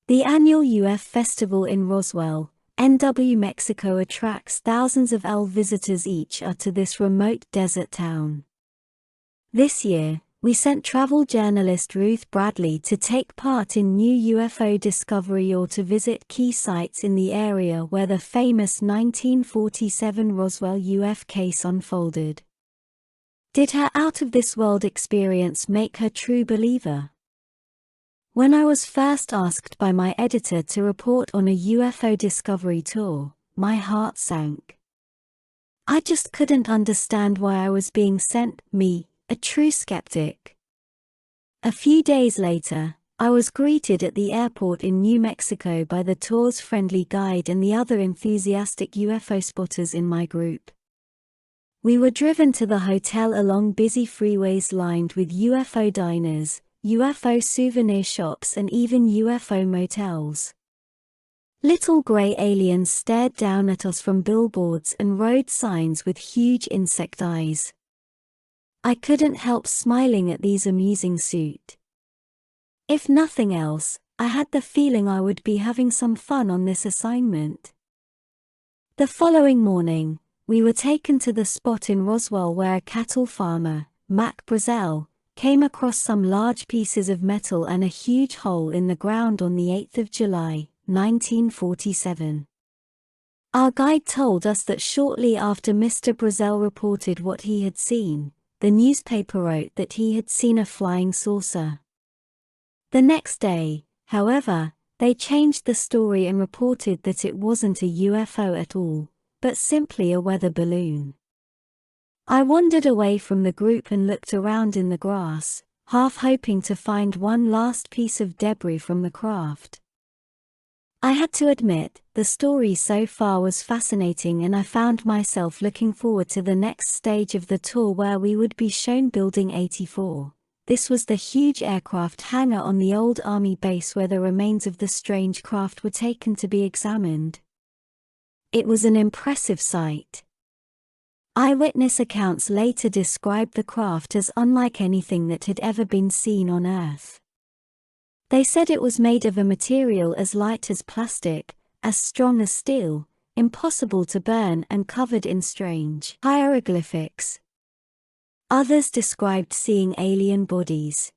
The annual UF Festival in Roswell, NW, Mexico attracts thousands of visitors each year to this remote desert town. This year, we sent travel journalist Ruth Bradley to take part in new UFO discovery or to visit key sites in the area where the famous 1947 Roswell UF case unfolded. Did her out-of-this-world experience make her true believer? When I was first asked by my editor to report on a UFO discovery tour, my heart sank. I just couldn't understand why I was being sent, me, a true skeptic. A few days later, I was greeted at the airport in New Mexico by the tour's friendly guide and the other enthusiastic UFO spotters in my group. We were driven to the hotel along busy freeways lined with UFO diners, UFO souvenir shops and even UFO motels. Little grey aliens stared down at us from billboards and road signs with huge insect eyes. I couldn't help smiling at these amusing suits. If nothing else, I had the feeling I would be having some fun on this assignment. The following morning, we were taken to the spot in Roswell where a cattle farmer, Mac Brazel, came across some large pieces of metal and a huge hole in the ground on the 8th of July, 1947. Our guide told us that shortly after Mr. Brazel reported what he had seen, the newspaper wrote that he had seen a flying saucer. The next day, however, they changed the story and reported that it wasn't a UFO at all, but simply a weather balloon. I wandered away from the group and looked around in the grass, half hoping to find one last piece of debris from the craft. I had to admit, the story so far was fascinating and I found myself looking forward to the next stage of the tour where we would be shown Building 84. This was the huge aircraft hangar on the old army base where the remains of the strange craft were taken to be examined. It was an impressive sight. Eyewitness accounts later described the craft as unlike anything that had ever been seen on Earth. They said it was made of a material as light as plastic, as strong as steel, impossible to burn and covered in strange hieroglyphics. Others described seeing alien bodies.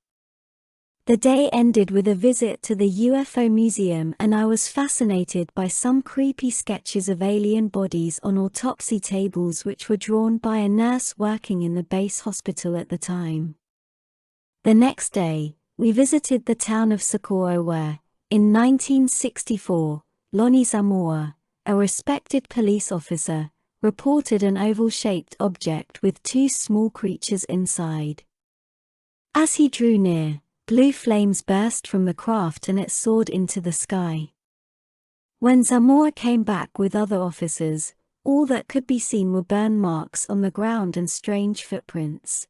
The day ended with a visit to the UFO Museum and I was fascinated by some creepy sketches of alien bodies on autopsy tables which were drawn by a nurse working in the base hospital at the time. The next day, we visited the town of Socorro where, in 1964, Lonnie Zamora, a respected police officer, reported an oval-shaped object with two small creatures inside. As he drew near, blue flames burst from the craft and it soared into the sky. When Zamora came back with other officers, all that could be seen were burn marks on the ground and strange footprints.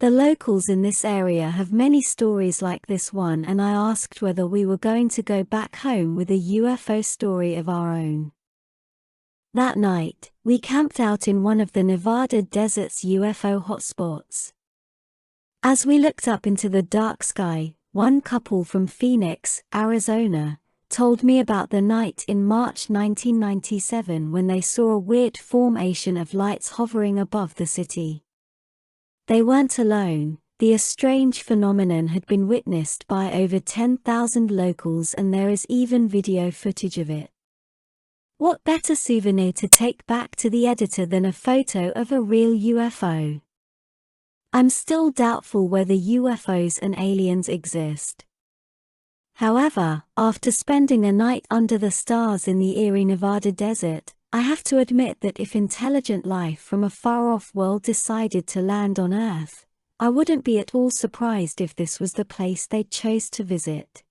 The locals in this area have many stories like this one and I asked whether we were going to go back home with a UFO story of our own. That night, we camped out in one of the Nevada desert's UFO hotspots. As we looked up into the dark sky, one couple from Phoenix, Arizona, told me about the night in March 1997 when they saw a weird formation of lights hovering above the city. They weren't alone, the strange phenomenon had been witnessed by over 10,000 locals and there is even video footage of it. What better souvenir to take back to the editor than a photo of a real UFO? I'm still doubtful whether UFOs and aliens exist. However, after spending a night under the stars in the eerie Nevada desert, I have to admit that if intelligent life from a far-off world decided to land on Earth, I wouldn't be at all surprised if this was the place they chose to visit.